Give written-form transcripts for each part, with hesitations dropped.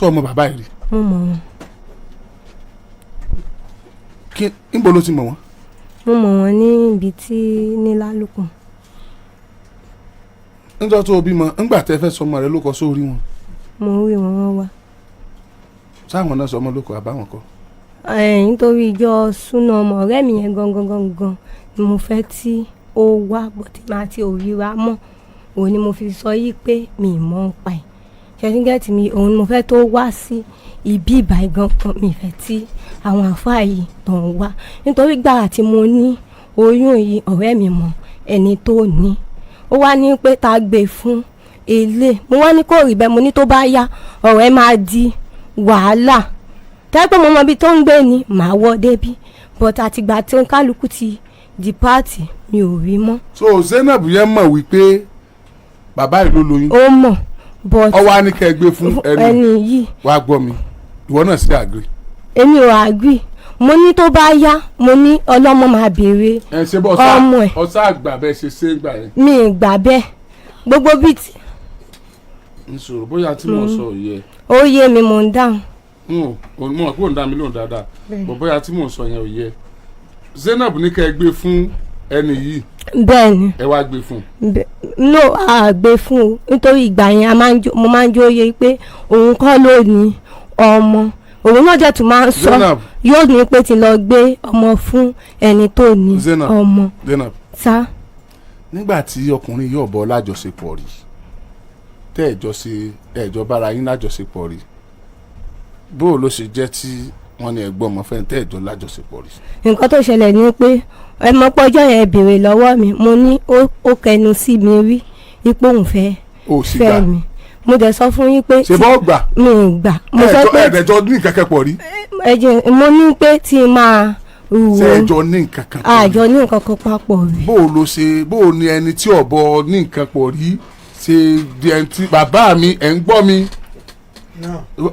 sọ ọmọ bàbá yìí rí. mo mọ̀ wọn. kí níbo ló ti mọ̀ wọ́n. mo mọ̀ wọn ní ibi tí ní lálùkùn. níjọ́ tó o bímọ ńgbà tẹ́ fẹ́ sọmọ rẹ ló kọ sórí wọn. mo rí wọn wá. sáwọn náà sọmọ ló kọ àbáwọn kọ. nítorí ìjọ súná ọmọ ọ̀rẹ́ mi yẹn gangan ni mo fẹ́ tí ó wá bọ̀tí máa ti òríra mọ́ òun ni mo fi sọ yìí pé mi ì mọ̀ ń pa ẹ̀ ṣẹ́síngẹ́tì mi òun ni mo fẹ́ tó wá sí ibi ìbàyí gangan mi fẹ́ tí àwọn àfáà yìí tó ń wá nítorí gbàrà tí mo ní oyún yìí ọ̀rẹ́ mi mọ̀ ẹni tó ní ó wá ní pé tá a gbé fún ilé mo wá ní kó rí bẹ́ẹ̀ mo ní tó bá yá ọ̀rẹ́ máa di wàhálà tẹ́pẹ́ mo mọ ibi tó ń gbé ni màá wọ́ débi but àtìgbà tí kálukú ti di páàtì mi ò rí mọ́. so Zainab yẹn mọ̀ wípé bàbá yìí ló lóyún. ó mọ̀ but ọwọ́ á ní kẹ́ ẹ gbé fún ẹni yìí. wàá gbọ́ mi ìwọ náà sì agree. èmi ò agree mo ní tó bá yá mo ní ọlọ́mọ máa béèrè ọmọ ẹ̀. ọ̀sá àgbà bẹ́ẹ̀ ṣe ṣe é gbà yẹn. mi ì gbà bẹ́ẹ̀ gbogbo bíi ti. n sọ̀rọ̀ bóyá tí mo sọ yẹ. ó yé mi mò ń dáhùn. mo mọ̀ pé ò ń dá mi lóhùn dáadáa bọ̀ bóyá tí mo sọ yẹn ò yẹ. Zainab ní kẹ́ ẹ gbé fún ẹni yìí. bẹ́ẹ̀ni. ẹ wá gbé fún. no a gbé fún o nítorí ìgbà yẹn mo máa ń jó yẹ pé òun kọ́ ló ní ọmọ òun náà jẹ́ tó máa ń sọ yóò ní pé ti lọ gbé ọmọ fún ẹni tó ní ọmọ. Zainab sá. nígbà tí ọkùnrin yóò bọ́ lájọṣepọ̀ rí tẹ́ ẹ̀jọ́ bára yín lájọṣepọ̀ rí bó ló ṣe jẹ́ tí wọ́n ní ẹ̀gbọ́n ọmọ fẹ́ tẹ́ ẹ̀jọ́ lájọṣepọ̀ rí. nǹkan tó ṣẹlẹ̀ ni pé ẹ mọ̀ pọ́jọ́ yẹn béèrè lọ́wọ́ mi mo ní ó kẹnu sí mi rí ipò òun fẹ́ mi mo dẹ̀ sọ fún yín pé. ṣe bọ́ gbà. mi ì gbà. mo sọ pé ẹ̀ẹ́dẹ̀jọ́ ní nǹkan kan pọ̀ rí. mo ní pé tí n máa wò. ṣe ẹjọ́ ní nǹkan kan. àjọ ní nǹkan kan papọ̀ rí. bó o ní ẹni tí ọ̀bọ ní nǹkan pọ̀ rí ṣe di ẹni tí bàbá mi ẹ̀ ń gbọ́ mi.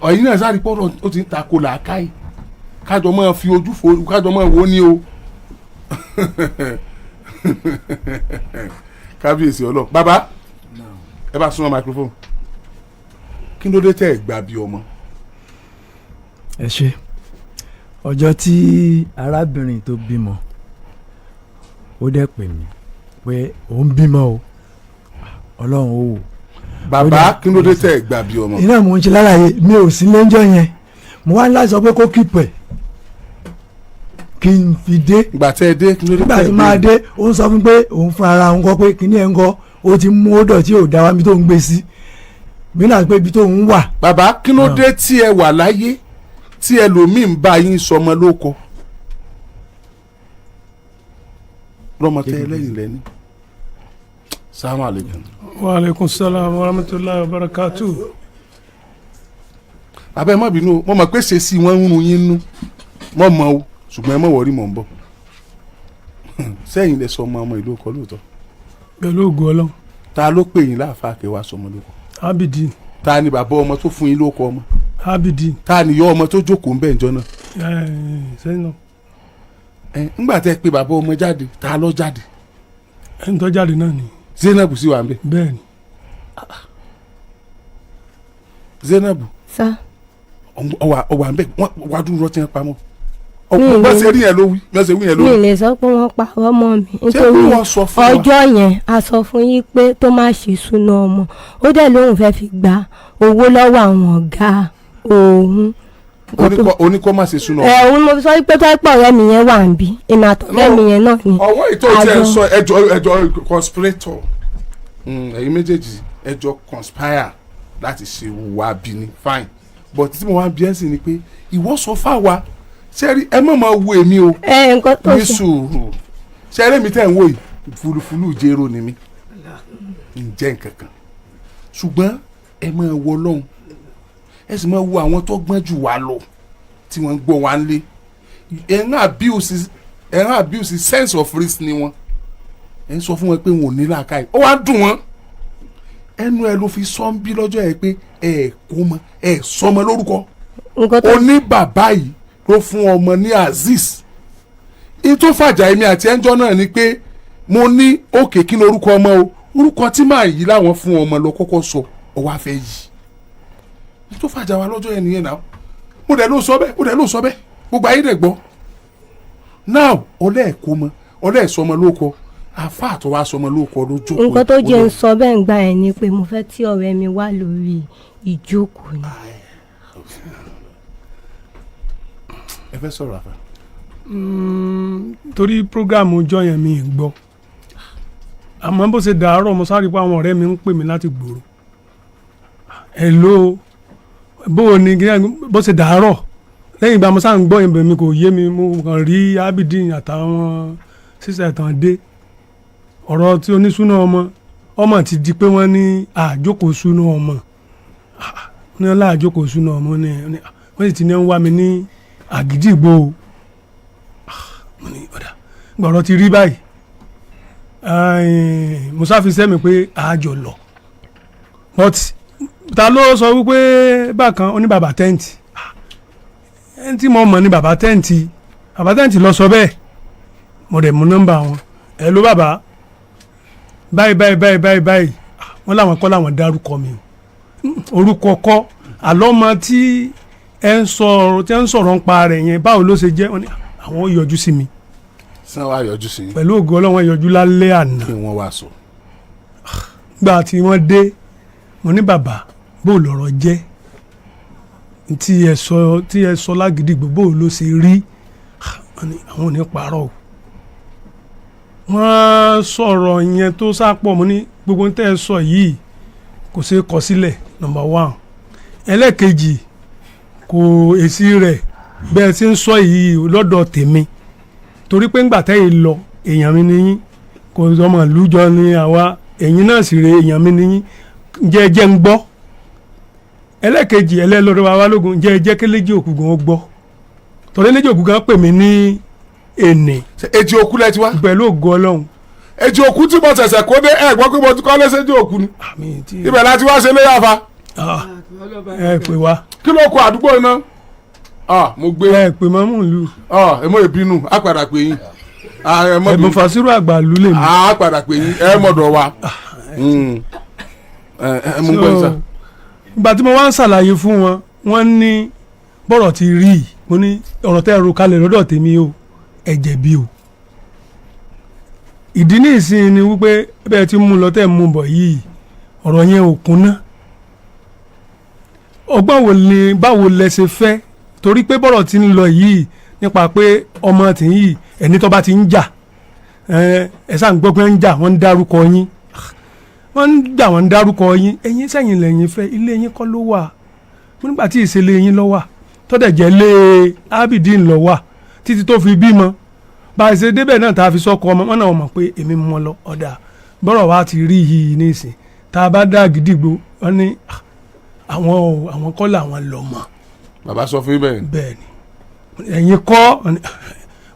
ọ̀yin náà sáré pọ́nrọ̀ ó ti ń ta ko làákàyè kájọ máa fi ojú fo kájọ máa wò ní o. kábíyèsí ọlọ bàbá ẹ bá súnmọ́ microphone kí ló dé tẹ́ ẹ gbà bí ọmọ. ẹ ṣe ọjọ́ tí arábìnrin tó bímọ ó dẹ̀ pè mí pé òun bímọ o ọlọ́run ó wò. bàbá kí ló dé tẹ́ ẹ gbà bí ọmọ. iná mò ń ṣe lálàyé mi ò sí lẹ́jọ́ yẹn mo wá láti sọ pé kó kípẹ̀ kí n fi dé. ìgbà tẹ́ ẹ dé kí ló dé tẹ́ ẹ gbé. ìgbà tí máa dé ó ń sọ fún mi pé òun fún ara òun kọ pé kíní ẹ̀ ń kọ ó ti mú ó dọ̀tí ò dá wa mi tó ń gbé sí mi náà pé ibi tó ń wà. bàbá kí ló dé tí ẹ wà láyé tí ẹlòmíì ń bá yín sọmọ lóko lọmọ tẹ lẹ́yìn lẹni. salamu aleykum. wa aleykum salaam wa rahmatulahi wa barakatu. abẹ́ má bínú mo mọ̀ pé ṣèṣì wọ́n ń run yín nú mọ̀ mọ́ o ṣùgbọ́n ẹ mọ̀ wọ́rí mọ̀ ń bọ̀ sẹ́yìn lẹ sọ ọmọ ìlú ọkọ lóòótọ́. pẹ̀lú ògùn ọlọ́run. ta ló pè yín láàfáà kẹwàá sọmọ lóko. Abidin. ta ni bàbá ọmọ tó fún yín lóko ọmọ. Abidin. ta ni yọ ọmọ tó jókòó ń bẹ̀ ǹjọ́ náà. sẹ́yìn náà. ńgbà tẹ́ pé bàbá ọmọ jáde ta ló jáde. ẹni tó jáde náà ni. Zainab sì wà ń bẹ̀. bẹ́ẹ̀ni. Zainab. sá. ọwà ń bẹ̀ wàá dúró rọtí yẹn pamọ́. bá ṣe rí yẹn ló wí bá ṣe wí yẹn ló wí. mi lè sọ pé wọ́n pa ọmọ mi nítorí ọjọ́ yẹn a sọ fún yín pé tó má ṣe súná ọmọ ó dẹ̀ lóun fẹ́ fi gba owó lọ́wọ́ àwọn ọ̀gá òun. oníkọ́ má ṣe súná ọmọ. òun mo sọ pé tó pọ̀ ọ̀rẹ́ mi yẹn wà ń bí èmi àtọ̀rẹ́ mi yẹn náà ni. ọwọ́ ìtọ́ tí ẹ sọ ẹjọ́ conspirator ẹ̀yin méjèèjì ẹjọ́ conspire láti ṣe wà bí ni fine but tí mo wá bí ẹ́ sì ni pé ìwọ sọ fáwa sẹ́rí ẹ má máa wo èmi o nǹkan tó ṣe ní sùúrù sẹ́rí mi tẹ́ ń wò yìí fúlùfúlù jẹ́rọ ni mí ǹjẹ́ nǹkan kan ṣùgbọ́n ẹ máa wo Ọlọ́run ẹ sì máa wo àwọn tó gbọ́n jù wá lọ tí wọ́n ń gbọ́ wá ń lé ẹ̀rán abuse sense of risk ni wọ́n ẹ̀ ń sọ fún wọn pé wọn ò ní làákàyè ó wá dùn wọ́n ẹnu ẹ ló fi sọ ń bí lọ́jọ́ yẹn pé ẹ kó mọ ẹ sọmọ lórúkọ oní bàbá yìí ló fún ọmọ ní Azeez ìtò fàjà èmi àti ẹnjọ náà ni pé mo ní òkè kí ni orúkọ ọmọ o orúkọ tí màá yí láwọn fún ọmọ lọ kọ́kọ́ sọ ọ wá fẹ́ yìí tó fàjà wa lọ́jọ́ yẹn nìyẹn náà mo dẹ̀ ló sọ bẹ́ẹ̀ gbogbo ayé dẹ̀ gbọ́ now ọlẹ́ẹ̀kọ́ mọ ọlẹ́ẹ̀sọmọ ló kọ àfa àtọwà sọmọ ló kọ ló jókòó. nǹkan tó jẹ́ ń sọ bẹ́ẹ̀ ń gbà ẹ̀ ni pé mo fẹ́ tí ọ̀rẹ́ mi wà lórí ìjókòó ni. ẹ fẹ́ sọ̀rọ̀ àfa. torí programu ọjọ́ yẹn mi gbọ́ àmọ́ bó ṣe dàárọ̀ mo sáré pé àwọn ọ̀rẹ́ mi ń pè mí láti gbòòrò hello bó o ní bó ṣe dàárọ̀ lẹ́yìn ìgbà mo sáà ń gbọ́ ìbẹ̀ mi kò yé mi mo kàn rí abidin àtàwọn sísẹ̀ tán dé ọ̀rọ̀ tí oníṣúná ọmọ ti di pé wọ́n ní àjókòó súná ọmọ ní ọlá àjókòó súná ọmọ ní wọ́n sì ti ní ń wá mi ní àgídìgbò mo ní ọ̀dà gbọ̀rọ̀ ti rí báyìí mo sáfi sẹ́mi pé àjọ lọ but ta ló sọ wípé bákan oní bàbá tẹ́ǹtì ẹni tí mo mọ̀ ní bàbá tẹ́ǹtì lọ sọ bẹ́ẹ̀ mo dẹ̀ mú nọ́mbà wọn ẹ ló bàbá báyìí wọ́n làwọn kọ́ làwọn dárúkọ mi orúkọ kọ́ àlọ́mọ tí ẹ ń sọ̀rọ̀ ń pa rẹ̀ yẹn báwo ló ṣe jẹ́ àwọn yọjú sí mi. sàn wá yọjú sí. pẹ̀lú ògo Ọlọ́run yọjú lálẹ́ àná. kí wọ́n wá sọ. gbà tí wọ́n dé mo ní bàbá bó lọ̀rọ̀ jẹ́ tí ẹ sọ lágídígbò bó ló ṣe rí àwọn ò ní parọ́ o. wọ́n sọ̀rọ̀ yẹn tó sápọ̀ mo ní gbogbo tẹ́ ẹ sọ yìí kò ṣeé kọ sílẹ̀ number one. ẹlẹ́ẹ̀kejì kò èsì rẹ̀ bẹ́ẹ̀ tí ń sọ yìí lọ́dọ̀ tèmi torí pé ńgbà tẹ́yìn lọ èèyàn mi níyìn kò sọmọ lùjọ ní àwa ẹ̀yin náà sì rè èèyàn mi níyìn jẹ́ ń gbọ́. ẹlẹ́ẹ̀kejì ẹlẹ́lọ́dọ̀ wa lógun jẹ́ kéléjì òkú gan ó gbọ́ torí léjì òkú gan pè mí ní ènè. èjì òkú lẹ ti wá. pẹ̀lú ògo Ọlọ́run. èjì òkú tí mo ṣẹ̀ṣẹ̀ kó dé ẹ̀ gbọ́ pé mo ti kọ́ lẹ́sẹ̀jì òkú ni. ibẹ̀ láti wá ṣe léyàfa. ẹ pè wá. kí ló kọ àdúgbò iná. mo gbé. ẹ pè mọ́ mú ìlú. ẹ mọ ìbínú á padà pè yín. ẹ̀bùn fàṣírò àgbà lù lè mí. á padà pè yín ẹ mọ̀dọ̀ wa. mo gbọ́ ìta. ìgbà tí mo wá ń ṣàlàyé fún wọn wọ́n ní bọ́rọ̀ ti rí i mo ní ọ̀rọ̀ tẹ́ ẹ ro kalẹ̀ lọ́dọ̀ tèmi o ẹ jẹ̀bi o. ìdí ní ìsìn ni wípé bẹ́ẹ̀ tí mú lọ tẹ́ ẹ mú bọ̀ yìí ọ̀rọ̀ yẹn ò kúnná. ọgbọ́n wo ni báwo lẹ ṣe fẹ́ torí pé bọ́rọ̀ ti ń lọ yìí nípa pé ọmọ tì ń yìí ẹni tó bá ti ń jà ẹ sáà ń gbọ́ pé ń jà wọ́n ń dárúkọ yín wọ́n ń dárúkọ yín ẹ̀yin sẹ́yìn lẹ́yìn fẹ́ ilé yín kọ́ ló wà nígbà tí ìṣẹ̀lẹ̀ yín lọ wà tọ́dẹ̀ jẹ́ lé abidin lọ wà títí tó fi bímọ bá a ṣe débẹ̀ náà tá a fi sọ́kọ ọmọ wọn náà mọ̀ pé èmi mọ́ lọ ọ̀dà bọ́rọ̀ wa ti rí yìí nísìn tá a bá dá gidigbo wọn ní àwọn kọ́ làwọn lọ mọ̀. bàbá sọ fún bẹ́ẹ̀. bẹ́ẹ̀ni ẹ̀yin kọ́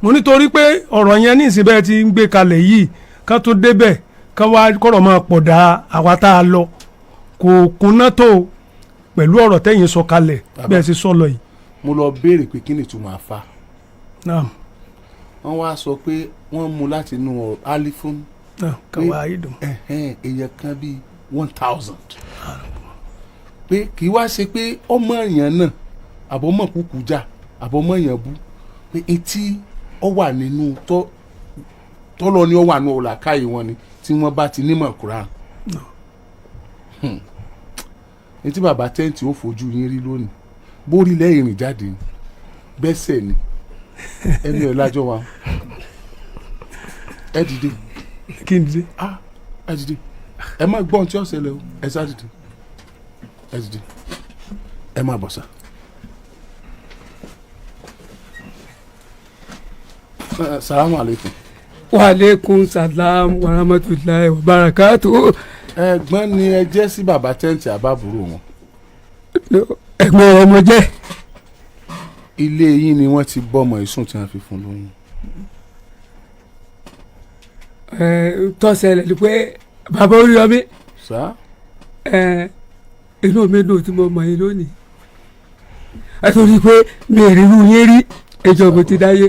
mo nítorí pé ọ̀rọ̀ yẹn ní ìsìn bẹ́ẹ̀ ti ń gbé kalẹ̀ yìí ká tó débẹ̀ ká wá kọ́rọ̀ máa pọ̀ dá àwa tá a lọ kò kúnná tó pẹ̀lú ọ̀rọ̀ tẹ́yìn sọ kalẹ̀ bẹ́ẹ̀ sì sọ lọ yìí. mo lọ béèrè pé kí ni ìtumọ̀ àfa. naam. wọ́n wá sọ pé wọ́n mú láti inú alifun. kàwá ayé dùn. èèyàn kan bíi 1000. pé kì í wá ṣe pé ọmọ èèyàn náà àbọ̀mọ̀ kúkú jà àbọ̀mọ̀ èèyàn bú pé etí ọ wà nínú tọ́lọ ni ọ wà nínú ọ̀làkàyè wọn ni tí wọ́n bá ti nímọ̀ Kùránì. etí bàbá tẹ́ǹtì ó fojú yín rí lónìí bórí lẹ́yìn rìn jáde bẹ́sẹ̀ ni ẹni ẹ̀ lájọ́ wa ẹ dìde. kí n dìde. ẹ dìde ẹ má gbọ́n tí ó ṣẹlẹ̀ o ẹ sá dìde ẹ dìde ẹ má bọ̀ sá. salamu aleykum. wa aleykum salam wa rahmatulahi wa barakatu. ẹ̀gbọ́n ni ẹ jẹ́ sí bàbá tẹ́ǹtì àbábúrò wọn. ẹ̀gbọ́n rẹ̀ mo jẹ́. ilé yín ni wọ́n ti bọ́mọ ìsùn tí wọ́n fi fún lóyún. tọ́sẹ̀lẹ̀ ni pé bàbá Oríyọmí. sá. inú mi dùn tí mo mọ̀ yín lónìí. ẹ torí pé mi ò rí irú yín rí ẹjọ́ mo ti dáyé.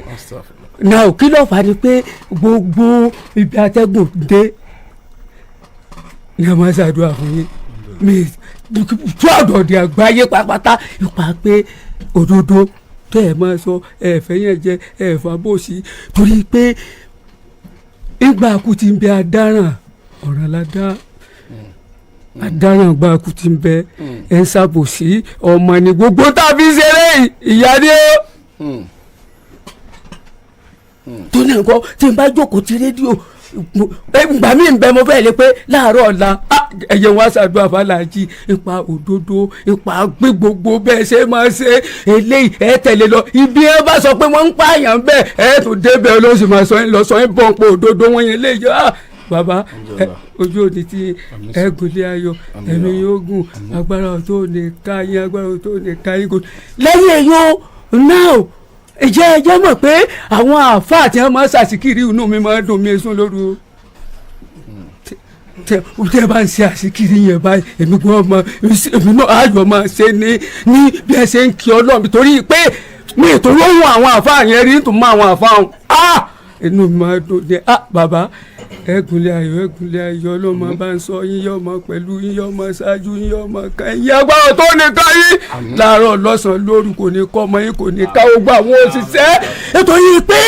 náà kí ló fà á ni pé gbogbo ibi atẹ́gùn dé ni a máa ṣàdúrà fún yín mi tó àdọ̀dẹ̀ àgbáyé pátápátá ipa pé òdodo tẹ́ ẹ máa sọ ẹ̀fẹ́ yẹn jẹ ẹ̀fà bòsí torí pé ìgbà kú ti ń bẹ adáràn ọ̀ràn ládá adáràn gba kú ti ń bẹ ẹ̀ ń ṣàbòsí ọmọ ní gbogbo tàbí ṣeré ìyá ni ó. tó ní nǹkan tí n bá jókòó ti rédíò ìgbà mi ń bẹ mo fẹ́ lè pé láàárọ̀ ọ̀la ẹ̀yẹ wá ṣàdúrà fàlàjì ipa òdodo ipa gbé gbogbo bẹ́ẹ̀ ṣe máa ṣe eléyìí ẹ̀ tẹ̀lé lọ ibi ẹ bá sọ pé wọ́n ń pààyàn bẹ́ẹ̀ ẹ̀ tún débẹ̀ olóṣù máa sọ ẹ̀ lọ sọ ẹ̀ bọ̀ pé òdodo wọn yẹn lè yọ bàbá ojú òde tí ẹ gòlé ayọ̀ ẹ̀mí yóò gùn agbára tó lè ká yín agbára tó lè ká yín gòlé lẹ́yìn èyí náà ìjẹ́ mọ̀ pé àwọn àáfàá tí wọ́n máa ń ṣàṣìkiri inú mi máa ń dùn mí sún lóru tẹ bá ń ṣe àṣìkiri yẹn báyìí èmi gbọ́ ọmọ èmi náà ayọ̀ máa ṣe ní bí ẹ ṣe ń kí ọlọ́run torí pé mi ò tó lóhùn àwọn àáfàá yẹn rí tún mọ àwọn àáfàá ọ̀hún inú mi máa dùn ní bàbá ẹgúnlẹ̀ ayọ̀ ọlọ́mọ bá ń sọ yín yọ̀ mọ́ pẹ̀lú yín yọ̀ mọ́ ṣáájú yín yọ̀ mọ́ ká yín agbára tó ní ká yín láàárọ̀ lọ́sàn-án lóru kò ní kọ́ ọmọ yín kò ní ká gbogbo àwọn òṣìṣẹ́ ètò yìí pé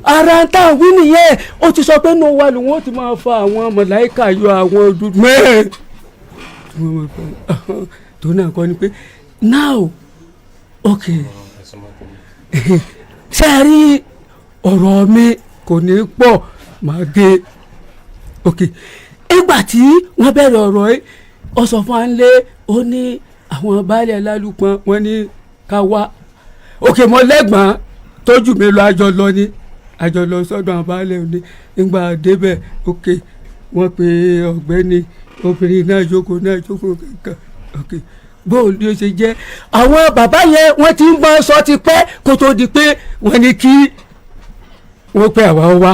ara ń tà wí nìyẹn ó ti sọ pé ní wa lòun ó ti máa fa àwọn mọ̀láìkà yọ àwọn dúdú mẹ́rin tó náà kọ́ ni pé now okay ṣe é rí ọ̀rọ̀ mi kò ní pọ̀ máa gé okay ìgbà tí wọ́n bẹ̀rẹ̀ ọ̀rọ̀ yìí ó sọ fún wa lé ó ní àwọn baálé lálùpọ̀ wọ́n ní ká wá okay mo lẹ́gbọ̀n tójú mi lọ àjọ lọ sọ́dọ̀ àwọn baálé òní nígbà débẹ̀ okay wọ́n pe ọ̀gbẹ́ni obìnrin náà jókòó kankan okay bóun ni ó ṣe jẹ́ àwọn bàbá yẹn wọ́n ti ń bọ́ sọ ti pẹ́ kó tó di pé wọ́n ní kí wọ́n pẹ́ àwa wá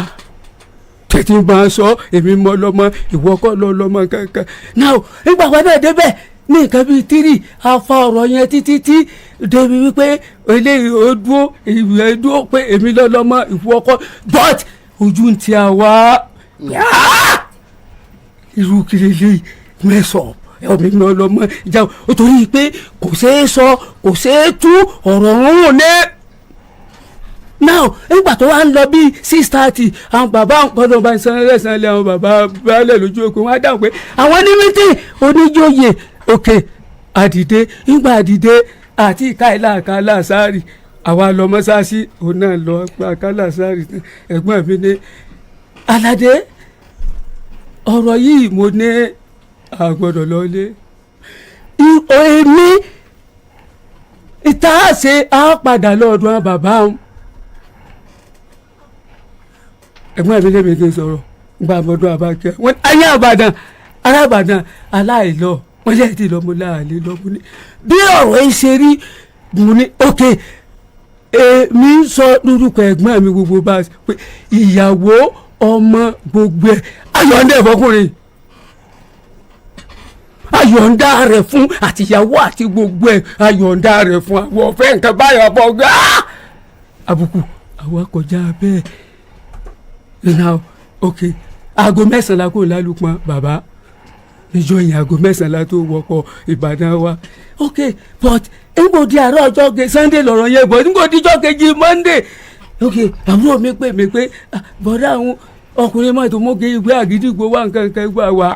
tẹ̀tí máa sọ èmi mọ́ lọ́mọ ìwọ kọ́ lọ́mọ kankan náà nígbà wọn náà débẹ̀ ní nǹkan bíi tírì afa ọ̀rọ̀ yẹn títí débi wípé eléyìí ó dúró ìwé dúró pé èmi lọ́mọ ìwọ kọ́ but ojú ń ti àwa irú kìlélẹ́yìí mẹ́sàn-án ọmọ mi lọ́mọ ìjà ó torí pé kò ṣeé sọ kò ṣeé tú ọ̀rọ̀ ọ̀hún ní. now nígbà tó wá ń lọ bíi 6:30 àwọn bàbá ọ̀pọ̀lọpọ̀ bá ń san ẹlẹ́sàn lé àwọn bàbá baálẹ̀ lójú okùn wọn á dáhùn pé àwọn ní mítìn oníjòyè òkè àdìdé nígbà àdìdé àti ìkáìlà àkàlà sáárì àwa lọ mọ́sáàsì òun náà lọ àkàlà sáárì ẹ̀gbọ́n mi ní aládé ọ̀rọ̀ yìí mo ní àgbọ̀dọ̀ lọ́lé èmi ìta ṣe á padà lọ́ọ̀dún àwọn bàbá wọn. ẹ̀gbọ́n mi lè mi kí n sọ̀rọ̀ gba àbọ̀dún àbákẹ́ wọn ayé àbàdàn arábàdàn aláìlọ wọn lè ti lọ́mú láàlẹ́ lọ́mú ní bí ọ̀rọ̀ yìí ṣe rí mo ní ok èmi ń sọ lórúkọ ẹ̀gbọ́n mi gbogbo bá a pé ìyàwó ọmọ gbogbo ẹ̀ ayọ̀ǹda ẹ̀fọ́kùnrin ayọ̀ǹda rẹ̀ fún àtìyàwó àti gbogbo ẹ̀ ayọ̀ǹda rẹ̀ fún àwọn ọ̀fẹ́ nǹkan báyọ̀ bọ̀ gá àbùkù àwọn kọjá bẹ́ẹ̀ now ok aago 9 la kó lálùpọ̀ bàbá níjọ́ yẹn aago 9 la tó wọkọ̀ Ìbàdàn wa ok but ngbòdì àárọ̀ ọjọ́ Sunday lọ́rọ̀ yẹn bọ̀ ngbòdì ọjọ́ kejì Monday ok àbúrò mi pè mí pé bọ̀dá àwọn ọkùnrin mọ́tò mọ́gẹ́ ìwé àgídìgbò wà nǹkan gbà wá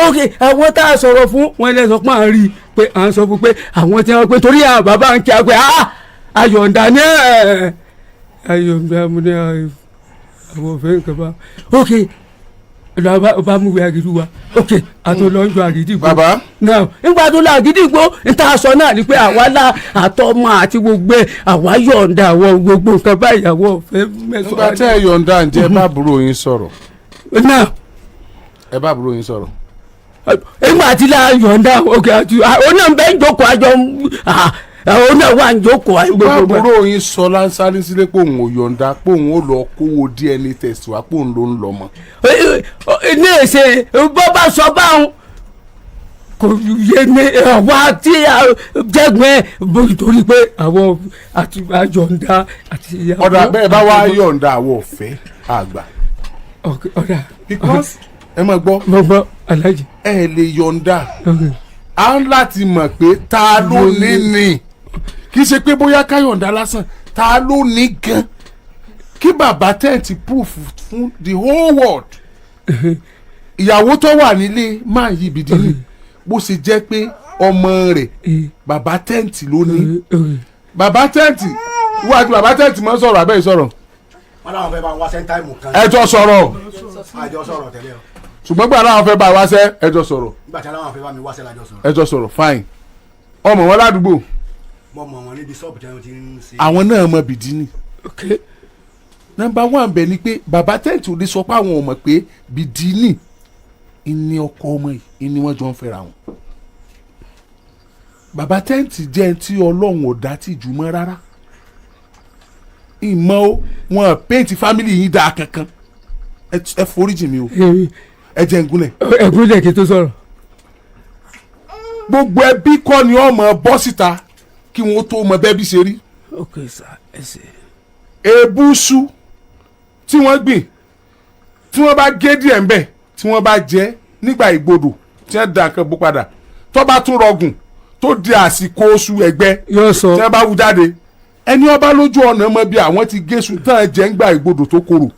ok àwọn tá a sọ̀rọ̀ fún wọn lè sọ pé à ń rí i pé à ń sọ fún pé àwọn tí wọ́n pé torí àwọn bàbá ń kí a pé ayọ̀ǹda ní ayọ̀ǹda mo ní àwọn òfin nǹkan bá ok ọba mú wẹ àgídí wa ok àtọlọ́njọ àgídìgbò bàbá náà nígbà tó lọ àgídìgbò níta sọ náà ni pé àwa la àtọmọ àti gbogbo ẹ àwa yọ̀ǹda àwọn gbogbo nǹkan báyìí àwọn òfin mẹ́sàn-án. nígbà tí ẹ yọ̀ǹda ǹjẹ́ bá àbúrò yín sọ̀rọ̀. náà ẹ bá àbúrò yín sọ̀rọ̀. nígbà tí la yọ̀ǹda ok àti ọ̀nà bẹ́ẹ̀ ń jókòó àjọ àwọn náà wà ń jókòó ṣùgbọ́n àbúrò yín sọ lásán sílé pé òun ò yọ̀ǹda pé òun ò lọ kówó DNA test wá pé òun ló ń lọ mọ́. ní èsè bọ́ bá sọ báwọn kò yé ní àwa tí jẹ́gbẹ́ torí pé àwọn àyọ̀ǹda àti ìyàwó. ọ̀dà bẹ́ẹ̀ bá wá yọ̀ǹda àwọn ọ̀fẹ́ àgbà. ọ̀dà because ẹ máa gbọ́ gbọ́ aláàjì. ẹ lè yọ̀ǹda a ń láti mọ̀ pé ta ló ní ni kì í ṣe pé bóyá káyọ̀ǹda lásán ta ló ní gan kí bàbá tẹ́ǹtì proof fún the whole world ìyàwó tó wà nílé máa yí ibi dín ní bó ṣe jẹ́ pé ọmọ rẹ̀ bàbá tẹ́ǹtì ló ní bàbá tẹ́ǹtì wájú bàbá tẹ́ǹtì máa ń sọ̀rọ̀ abẹ́ ìsọ̀rọ̀. wọn làwọn fẹ́ bá wá sẹ́ńtáìmù kan. ẹjọ́ sọ̀rọ̀. àjọ sọ̀rọ̀ tẹ́lẹ̀ o. ṣùgbọ́n gbà láwọn fẹ́ bá wá sẹ́ ẹjọ́ sọ̀rọ̀. nígbà tí aláwọn fẹ́ bá mi wá sẹ́ lájọ sọ̀rọ̀. ẹjọ́ sọ̀rọ̀ fine ọmọ wọn ládùúgbò. mo mọ̀ wọn níbi ṣọ́ọ̀bù tí wọ́n ti ń ṣe. àwọn náà mọ bìdínì. nọ́mbà one bẹ̀ ni pé bàbá tẹ́ǹtì ò lè sọ pé àwọn ò mọ̀ pé bìdínì ìní ọkọ ọmọ yìí ìní wọ́n jọ ń fẹ́ra wọn. bàbá tẹ́ǹtì jẹ́ tí ọlọ́run ò dá tì jù mọ́ rárá ìmọ̀ o wọn paint family yín dáa kankan ẹ foríjì mi o ẹ jẹ́ ngúnlẹ̀. ẹ̀gúnlẹ̀ kí n tó sọ̀rọ̀. gbogbo ẹbí kọ́ ni ọmọ bọ́ síta kí wọ́n tó mọ bẹ́ẹ̀ bí ṣe rí. ok sir ẹ ṣe. ebúṣu tí wọ́n gbìn tí wọ́n bá gé díẹ̀ ńbẹ̀ tí wọ́n bá jẹ nígbà ìgbodò tí wọ́n da nǹkan bó padà tó bá tún rọgùn tó di àsìkò oṣù ẹ̀gbẹ́ yóò sọ tí wọ́n bá wú jáde ẹni ọba lójú ọ̀nà mọ bí àwọn ti géṣu tán jẹ́ ńgbà ìgbodò tó korò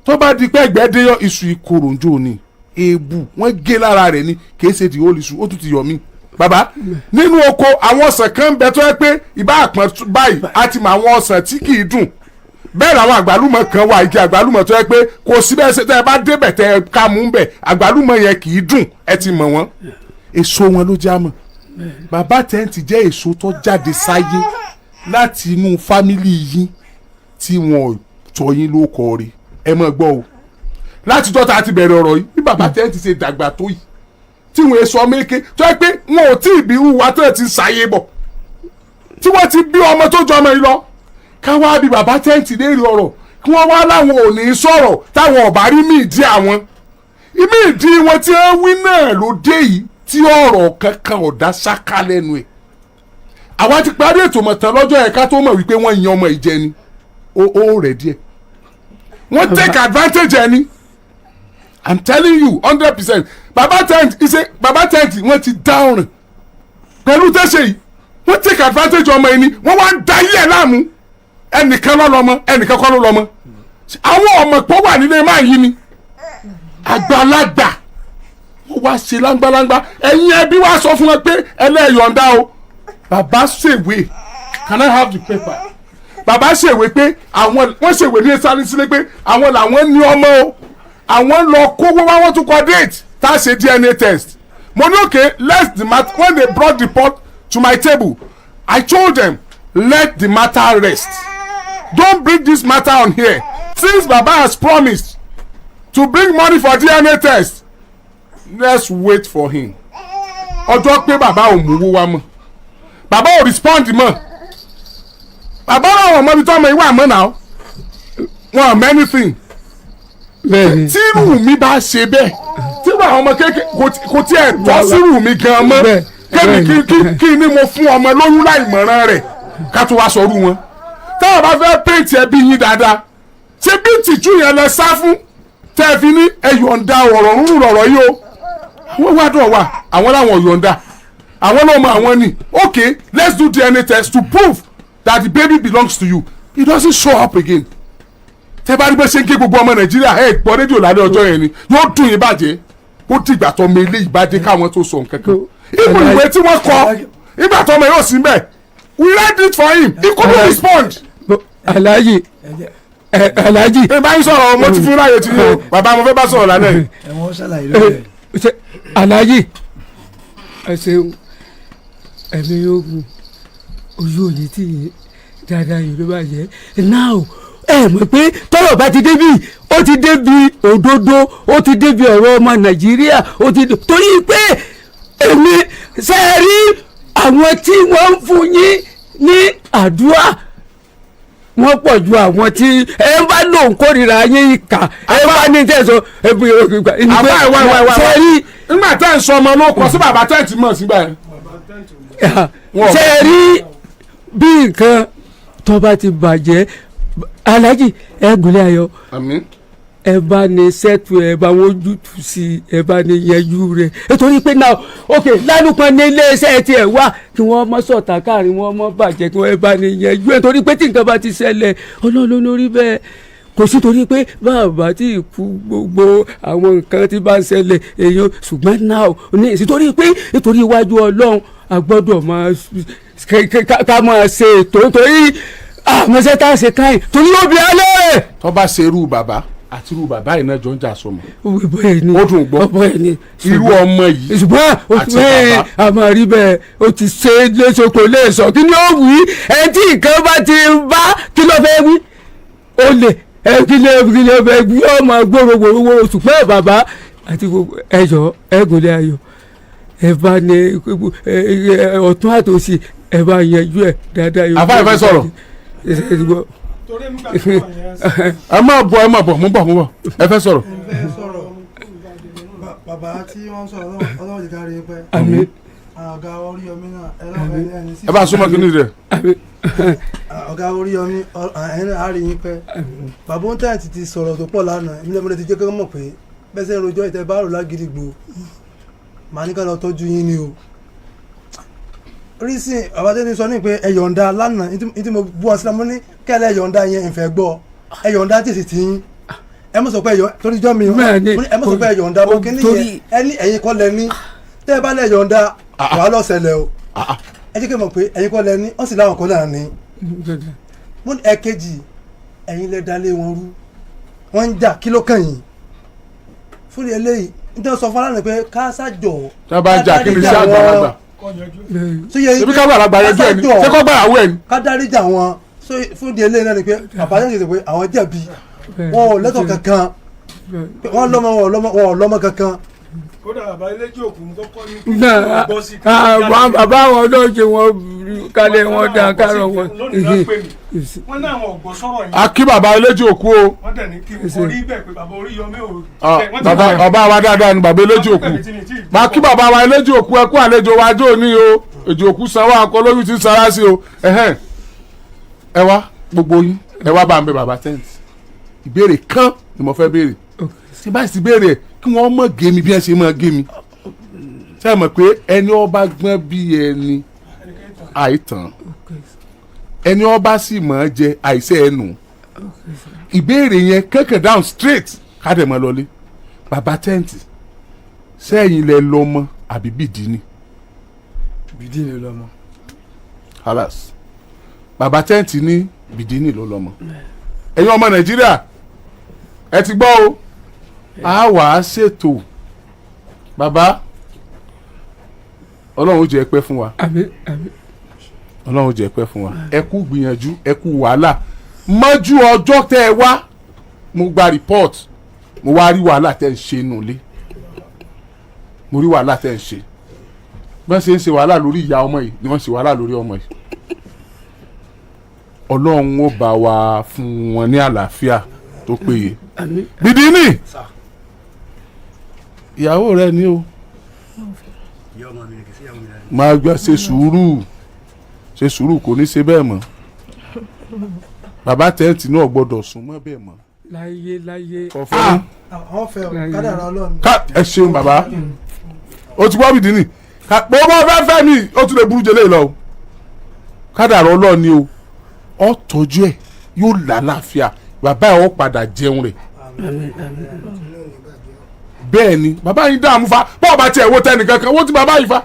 tó bá di pé ẹgbẹ́ dé iṣu ìkorò ń jò ní èèbù wọ́n gé lára rẹ̀ ni kì í ṣe di olùsù ó tún ti yọ mí. bàbá nínú oko àwọn ọsàn kan ń bẹ tó yẹ pé ìbá àpọn báyìí á ti mọ àwọn ọsàn tí kì í dùn bẹ́ẹ̀ làwọn àgbálùmọ̀ kan wà igi àgbálùmọ̀ tó yẹ pé kò sí bẹ́ẹ̀ ṣe tẹ́ ẹ bá débẹ̀ tẹ́ ẹ ká mú bẹ̀ àgbálùmọ̀ yẹn kì í dùn ẹ ti mọ̀ wọ́n èso wọn ló já mọ̀ bàbá tẹ́ǹtì jẹ́ èso tó jáde sáyé láti inú fámìlì yín tí wọn ò tọ́ yín ló kọ́ rí ẹ mọ̀ gbọ́ o láti tọ́ta àti bẹ̀rẹ̀ ọ̀rọ̀ yìí bí bàbá tẹ́ǹtì ṣe dàgbà tó yìí tí wọn èso méke tó yẹ pé wọn ò tí ì bí wúwa tó yẹ ti ṣàyè bọ̀ tí wọ́n ti bí ọmọ tó jọ ọmọ yìí lọ káwá bí bàbá tẹ́ǹtì léèrè ọ̀rọ̀ kí wọ́n wá láwọn ò ní sọ̀rọ̀ táwọn ọ̀bá rí mí ìdí àwọn ìmí ìdí wọn tí wọ́n wí náà ló dé yìí tí ọ̀rọ̀ kankan ọ̀dá ṣáká lẹ́nu ẹ̀ àwa ti parí ètò mọ̀tàn lọ́jọ́ ẹ̀ka tó mọ̀ wípé wọ́n yan ọmọ ìjẹ ni ó rẹ̀ díẹ̀ wọ́n take advantage ẹni I'm telling you 100% baba tent wọ́n ti dá ọ̀rìn pẹ̀lú tẹ́sẹ̀ yìí wọ́n take advantage ọmọ ẹni wọ́n wá ń da yí ẹ̀ láàmú ẹnìkan ló lọ́mọ ẹnìkan kọ́ ló lọ́mọ àwọn ọmọ pọ̀ wà nílé máa yí ni àgbàlagbà wọ́n wá ṣe láńgbáláńgbá ẹ̀yin ẹbí wá sọ fún wọn pé ẹlẹ́yọ̀ǹda o bàbá ṣèwé can I have the paper bàbá ṣèwé pé àwọn wọ́n ṣèwé ní sáré sílé pé àwọn làwọn ní ọmọ o àwọn lọ kówó wá wọ́n tún kọ date tá a ṣe DNA test mo ní okay let the matter when they brought the pot to my table I told them let the matter rest don't bring this matter on here since baba has promised to bring money for DNA test let's wait for him ọjọ́ pé bàbá ò mú owó wá mọ́ bàbá ò respond mọ́ bàbá náà wọ́n mọ ibi tó ọmọ ìwà mọ́ náà wọ́n mọ anything tí irú mi bá ṣe bẹ́ẹ̀ tí àwọn ọmọ kékeré kò tiẹ̀ tọ́ sí irú mi gan mọ́ kébi kí ni mo fún ọmọ lóyún láì mọ̀ràn rẹ̀ ká tó wá sọrú wọn táwọn bá fẹ́ péǹtì ẹbí yín dáadáa ṣé bí tìjú yẹn lẹ sá fún tẹ́ ẹ fi ní ẹ̀yọ̀ǹda ọ̀rọ̀ rúrù lọ̀rọ̀ yìí o wọ́n wá dọ̀ wá àwọn làwọn yọ̀ǹda àwọn náà mọ àwọn ni okay let's do DNA test to prove that the baby belongs to you it doesn't show up again tẹ́ bá rí bẹ́ẹ̀ ṣe ń ké gbogbo ọmọ nàìjíríà ẹ̀ gbọ́ rédíò lálẹ́ ọjọ́ yẹn ni yóò dùn yín bàjẹ́ ó dìgbà tó ọmọ ilé ìbàdí káwọn tó sọ nǹkan kan ìmọ̀ ìwé tí wọ́n kọ ìgbà tó ọmọ yóò sí mbẹ̀ we read it for him he couldn't respond. Alhaji ẹ bá ń sọ̀rọ̀ mo ti fún láyé tí yóò bàbá mo fẹ́ bá sọ̀rọ̀ lálẹ́ yìí. ẹ̀wọ̀n ṣàlàyé lórí ẹ̀. Alhaji ẹ ṣeun ẹ̀mí yóò gùn ojú òye tí dáadáa yìí ló bá jẹ́ now ẹ mọ̀ pé tọ́rọ̀ bá ti débi ó ti débi òdodo ó ti débi ọ̀rọ̀ ọmọ Nàìjíríà ó ti torí pé èmi ṣe rí àwọn tí wọ́n ń fún yín ní àdúrà wọ́n pọ̀ ju àwọn tí ẹ bá lòun kórìíra yín ìkà ẹ bá ní tẹ̀sán ẹbí ìgbà ṣe rí. nígbà tá à ń sọ ọmọ ló kọ sí bàbá tẹ́ǹtì mọ̀ sígbà yẹn. ṣe rí bí nǹkan tó bá ti bàjẹ́ Alhaji ẹ gúnlẹ̀ ayọ̀ àmín ẹ bá ní sẹ́tù ẹ bá wọn ojútùú sí ẹ bá ní yẹjú rẹ̀ nítorí pé náà ok lálùpọ̀ ní iléeṣẹ́ tiẹ̀ wá kí wọ́n mọ́ sọ̀tà káàrin wọn mọ́ bàjẹ́ kí wọ́n bá ní yẹjú ẹ torí pé tí nǹkan bá ti ṣẹlẹ̀ ọlọ́run lórí bẹ́ẹ̀ kò sí torí pé bàbá tí kú gbogbo àwọn nǹkan tí bá ń ṣẹlẹ̀ èèyàn ṣùgbọ́n náà ní èsì torí pé nítorí iwájú ọlọ́run a gbọ́dọ̀ máa ká máa ṣe ètò nítorí àmọ́ṣẹ́ tá a ṣe káyìn torí ó bí alẹ́. tó bá ṣe irú bàbá àti irú bàbá yìí náà jọ ń jà sọmọ. ó dùn gbọ́ irú ọmọ yìí ṣùgbọ́n àti bàbá àmọ́ rí bẹ́ẹ̀ ó ti ṣe léṣe kò lè sọ kí ni ó wí ẹ tí nǹkan bá ti bá kí ló fẹ́ wí ó lè kí ló fẹ́ wí ọmọ gbòòrò ṣùgbọ́n bàbá àti ẹ̀yọ́ ẹ̀gúnlẹ̀ ayọ̀ ẹ bá ní ọ̀tún àtòsí ẹ bá yanjú ẹ dáadáa. àbá ìfẹ́ sọ̀rọ̀ ẹ má bọ̀ mú bọ̀ ẹ fẹ́ sọ̀rọ̀. bàbá tí wọ́n sọ̀rọ̀ ọlọ́run ti kárí pẹ́. àmín. ọ̀gá Oríyọmí náà ẹni sí. ẹ bá súnmọ́ kí ni rẹ̀. ọ̀gá Oríyọmí ẹni náà á rí yín pẹ́. bàbá ń tẹ̀yìn ti sọ̀rọ̀ tó pọ̀ lánàá èmi lẹ́mọ̀lẹ́ ti jẹ́ kí wọ́n mọ̀ pé bẹ́ẹ̀ sẹ́ rojọ́ ìtẹ́ bá rò lágídígbò màá ní ká lọ tọ́jú yín ni o. rísìn àbájáde sọ ní pé ẹ yọ̀ǹda lánàá ní mo bú ọ sílẹ̀ mo ní kẹ́lẹ́ yọ̀ǹda yẹn ìfẹ́ gbọ́ ẹ yọ̀ǹda tèsì tí yín ẹ mọ̀ sọ pé torí jọ́ mi ẹ mọ̀ sọ pé ẹ yọ̀ǹda mo kí nìyẹn ẹ ní ẹ̀yin kọ́ lẹ ní tẹ́ ẹ bá lẹ̀ yọ̀ǹda wàá lọ ṣẹlẹ̀ o ẹ jẹ́ kí n mọ̀ pé ẹ̀yin kọ́ lẹ ní wọ́n sì láwọn kọ́ náà ní. mo ní ẹ̀kejì ẹ̀yin lẹ dalé wọn rú wọ́n ń jà kí ló kàn yín fúnni eléyìí nítorí sọ fọlá ni pé ká sájọ. tá a bá jà kí ni sí àgbàlagbà ṣebí ká gbàlagbà yẹjú ẹ ní ṣé kọ́ gbà àwọ̀ ẹ ní. ká dáríjà wọn fún di eléyìí náà ni pé àbájá ti sè pé àwọn jẹ̀bi wọn ò lẹ́tọ̀ kankan wọn lọ́mọ kankan. kódà bàbá iléjì òkú tó kọ́ ní gbọ́ sí bàbá àwọn náà ṣe wọn kálẹ̀ wọn dá kárọ̀ wọn. wọ́n ní àwọn ọ̀gbọ́n sọ̀rọ̀ yìí. a kí bàbá iléjì òkú o. wọ́n dẹ̀ ní kí n rí bẹ́ẹ̀ pé bàbá Oríyọmí ò. bàbá wa dáadáa ni bàbá iléjì òkú. máa kí bàbá wa iléjì òkú ẹ kú àlejò wa jó ní o èjì òkú sanwó akọ lórí ti sara sí o. ẹ wá gbogbo yín ẹ wá bá ń bẹ bàbá tẹ́ǹtì ìbéèrè kan ni mo fẹ́ béèrè tí bá sì béèrè ẹ̀ kí wọ́n mọ̀ gé mi bí ẹ ṣe mọ̀ gé mi ṣe é mọ̀ pé ẹni ọba gbọ́n bí ẹni àìtàn ẹni ọba sì mọ̀ ọ́ jẹ àìsẹ́ ẹnu ìbéèrè yẹn kẹ́kẹ́ down straight kádẹ̀ mọ́ lọlé bàbá tẹ́ǹtì sẹ́yìn lẹ lọ́mọ àbí bìdínì. bìdínì lọ́mọ. halas bàbá tẹ́ǹtì ní bìdínì ló lọ́mọ ẹ̀yin ọmọ Nàìjíríà ẹ ti gbọ́ o a wà á ṣètò bàbá Ọlọ́run jẹ́ pẹ́ fún wa Ọlọ́run jẹ́ pẹ́ fún wa ẹ kú gbìyànjú ẹ kú wàhálà mọ́jú ọjọ́ tẹ́ ẹ wá mo gba report mo wá rí wàhálà tẹ́ ń ṣe nulẹ̀ mo rí wàhálà tẹ́ ń ṣe bí wọ́n ṣe ń ṣe wàhálà lórí ìyá ọmọ yìí ni wọ́n ṣe wàhálà lórí ọmọ yìí Ọlọ́run ó bá wa fún wọn ní àlàáfíà tó péye bìdínì ìyàwó rẹ ni o máa gbà ṣe sùúrù kò ní ṣe bẹ́ẹ̀ mọ́ bàbá tẹ́ǹtì náà gbọ́dọ̀ sún mọ́ bẹ́ẹ̀ mọ́. láyé. ọ̀fẹ́ àwọn fẹ́ kádàrá Ọlọ́run. ẹ ṣeun bàbá o ti gbọ́ bìdínì gbogbo fẹ́fẹ́ mi ó tún lè burú jẹlé lọ o kádàrá Ọlọ́run ni o ọ tọ́jú ẹ̀ yóò lálàáfíà bàbá ẹ̀ ó padà jẹun rẹ̀ bẹ́ẹ̀ ni bàbá yìí dààmú fa bọ́ọ̀ bá tiẹ̀ wo tẹnìkan kan wọ́n ti bàbá yìí fa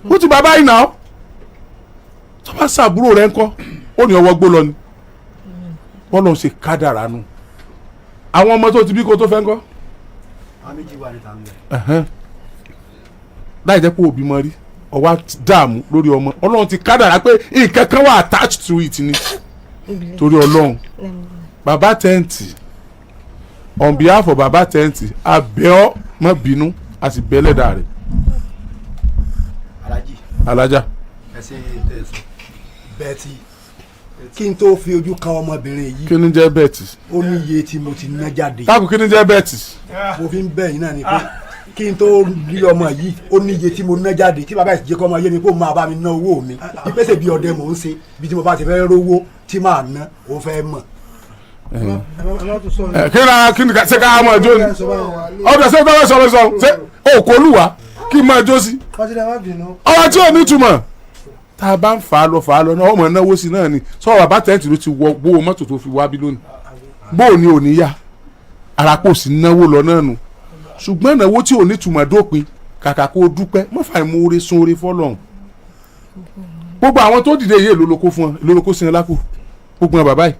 wọ́n ti bàbá yìí nà ọ́ tó bá sàbúrò rẹ̀ ńkọ́ ó ní ọwọ́ gbó lọ ni wọ́n lọ́n ṣe kádàrá nù àwọn ọmọ tó ti bí kó tó fẹ́ ńkọ́. àmìjì wà níta mi. láì jẹ́ pé òbí mọ rí ọwọ́ dààmú lórí ọmọ Ọlọ́run ti kádàrá pé nǹkan kan wà attached to it ni torí Ọlọ́run bàbá tẹ́ǹtì on behalf of bàbá tẹ́ǹtì abẹ́ ọ́ má bínú a sì bẹ́ lẹ́dàá rẹ̀. alájà. ẹ ṣe tẹ̀sán bẹ́ẹ̀tì kí n tó fi ojú kan ọmọbìnrin yìí. kí ni jẹ́ bẹ́ẹ̀tì. ó ní iye tí mo ti ná jáde. káàkiri kí ni jẹ́ bẹ́ẹ̀tì. mo fi ń bẹ̀ yín náà ni pé kí n tó rí ọmọ yìí ó ní iye tí mo ná jáde tí bàbá yìí jẹ́ kọ́ ọmọ yé mi kó máa bá mi ná owó mi ìpèsè bí ọdẹ mò ń ṣe bí tí mo bá ti fẹ́ rówó tí màá ná ó fẹ́ mọ̀. kí ni ṣe ká máa jó ni ọ̀dọ̀ ṣe tọ́wọ́ sọ̀rọ̀ sọ ṣe òkòlùwà kí máa jó sí ọ̀rọ̀ tí ò ní túmọ̀ tá a bá ń fà á lọ náà ọmọ náwó sí náà ni sọ̀rọ̀ bàbá tẹ́ǹtì ló ti wọ gbówó mọ́tò tó fi wá bí lónìí bó o ní ò ní yá ara kò sí náwó lọ náà nù ṣùgbọ́n náwó tí ò ní túmọ̀ dópin kàkà kó o dúpẹ́ mọ́fà ìmoore sun oore fọ́lọ́hún gbogbo àwọn tó dìde yìí lólókó fún ọ lólókó sí ẹ lápò gbogbo wọn bàbá yìí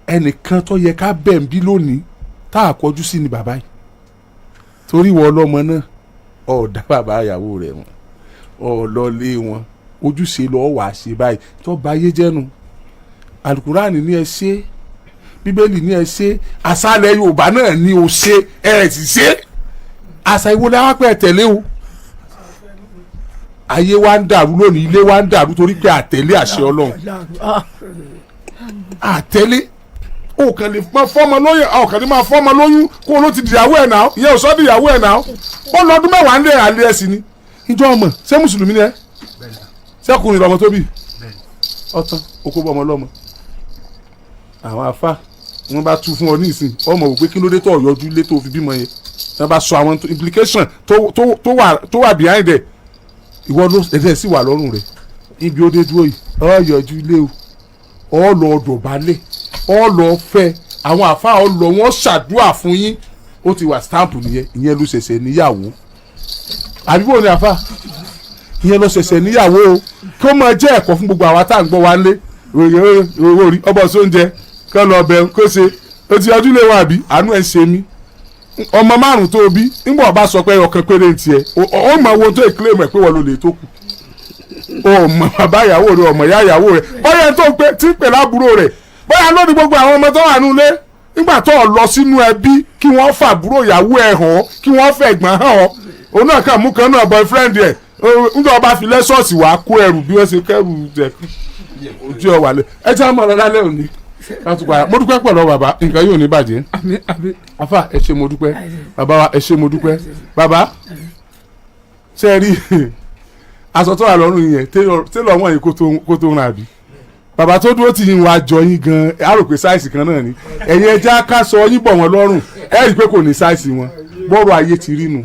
ẹnìkan tó yẹ ká bẹ̀ ń bí lónìí tá a kọjú sí ni bàbá yìí torí wọ ọlọ́mọ náà ọ̀ọ́dá bàbá ìyàwó rẹ̀ wọn ọ̀ọ́lọ́lé wọn ojúṣe lọ́ọ́ wàá ṣe báyìí tó bá yé jẹ́nu alukurani ní ẹ ṣe bíbélì ní ẹ ṣe àṣàlẹ̀ yorùbá náà ní o ṣe ẹ sì ṣe àṣà ìwọlé wápẹ́ tẹ̀lé o ayé wa ń dàrú lónìí ilé wa ń dàrú torí pé àtẹ̀lé àṣẹ ọlọ́run àtẹ̀lé o kàn lè máa fọ́mọ lóyún o kàn lè máa fọ́mọ lóyún kó o ló ti dìyàwó ẹ̀ náà ìyẹn ò sọ́ dìyàwó ẹ̀ náà ó lọ́dún mẹ́wàá ń lé àlẹ́ ẹ̀ sí ni ìjọ ọmọ ṣé mùsùlùmí ni ẹ ṣẹ́kùnrin lọ́mọ tó bí ọ̀tán okó bọ́ ọmọ lọ́mọ àwọn afá wọn bá tú fún ọ ní ìsìn ọmọ wò pé kí ló dé tó ọ̀yọ́jú lé tó fi bímọ yẹn wọn bá sọ àwọn implication tó wà behind ẹ̀ ìwọ ló ẹ̀dẹ̀ sì wà lọ́rùn rẹ̀ ibi ó dé dúró yìí ọ yọjú ilé o ọ lọ dọ̀bálẹ̀ ọ lọ fẹ́ àwọn àfa ọ lọ wọn ṣàdúrà fún yín ó ti wà stamp nìyẹn ìyẹn ló ṣẹ̀ṣẹ̀ níyàwó àbíbò ní àfa ìyẹn ló ṣẹ̀ṣẹ̀ níyàwó o kí ó máa jẹ́ ẹ̀kọ́ fún gbogbo àwa tá à ń gbọ́ wa lé orí ọbọ̀ sóúnjẹ kí wọ́n lọ bẹ̀ kó ṣe ó ti ọdún lé wa àbí àánú ẹ̀ ń ṣe mí ọmọ márùn tó bí nígbà ọba sọ pé ọkàn péré ń tiẹ̀ ó mọ owó tó èkélé mọ̀ pé wọ́n ló lè tó kù ó mọ bàbá ìyàwó rẹ ọmọ ìyá ìyàwó rẹ bóyá tó ti ń pè lábúrò rẹ bóyá lónìí gbogbo àwọn ọmọ tó wà nílé nígbà tó lọ sínú ẹbí kí wọ́n fàbúrò ìyàwó ẹ̀ hàn kí wọ́n fẹ̀gbọ́n hàn òun náà kàn mú kan náà boyfriend ẹ̀ nígbà ọba fi lẹ́sọ̀ọ̀sì wàá kó ẹrù bí wọ́n ṣe kẹ́rù jẹ ojú ọ̀ wà lẹ́ ẹ jẹ́ àmọ́ ọ̀rọ̀ lálẹ́ òní mo dúpẹ́ pẹ̀lú bàbá nǹkan yóò ní bàjẹ́ afa ẹ ṣé mo dúpẹ́ bàbá wa ẹ ṣé mo dúpẹ́ bàbá ṣe rí aṣọ tó wà lọ́rùn yẹn tẹ́lọ̀ wọ̀n yìí kó tó ràn àbí bàbá tó dúró ti yín wá jọ yín gan á rò pé sáìsì kan náà ni ẹ̀yin ẹja ká sọ yín bọ̀ wọ́n lọ́rùn ẹ rí i pé kò ní sáìsì wọn bọ́rọ̀ ayé ti rí nu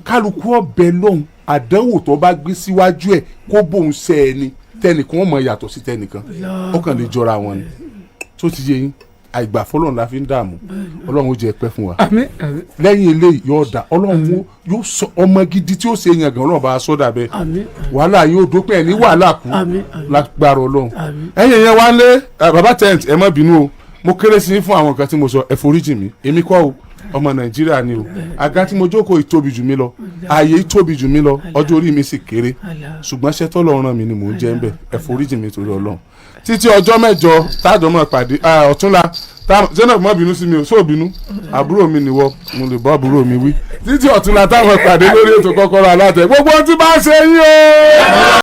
kálukú ọbẹ̀ lọ́hùn àdánwò tó bá gbé síwájú ẹ̀ kó bóun ṣe ẹni tẹnìkan ọmọ yàtọ̀ sí tẹnìkan ó kàn lè jọra wọn ni tó ti yé yín àìgbà fọlọ́run la fi ń dààmú ọlọ́run ó jẹ́ pẹ́ fún wa lẹ́yìn eléyìí yóò dà ọlọ́run yóò sọ ọmọ gidi tí ó ṣe yàn gan ọlọ́run bá a sọ́dà bẹ́ẹ̀ wàhálà yóò dópin ẹ̀ ní wàhálà kú lágbára ọlọ́run ẹ̀yìn yẹn wá lé baba tent ẹ má bínú o mo kéré sí fún àwọn nǹkan tí mo sọ ẹ foríjì mi èmi kọ́ o ọmọ nàìjíríà ni o àga tí mo jókòó ìtóbi jù mí lọ ààyè ìtóbi jù mí lọ ọjọ́ orí mi sì kéré ṣùgbọ́n ṣẹ́ tọ́lọ́run ràn mí ni mò ń jẹ́ ń bẹ̀ ẹ foríjì mi torí ọlọ́run títí ọjọ́ mẹ́jọ táàjọ́ máa pàdé ọ̀túnla Zainab má bínú sí mi o sóò bínú àbúrò mi nìwọ mo lè bọ́ àbúrò mi wí títí ọ̀túnla táwọn pàdé lórí ètò Kọ́kọ́rọ́ Alátẹ gbogbo ohun tí bá ṣe yín o.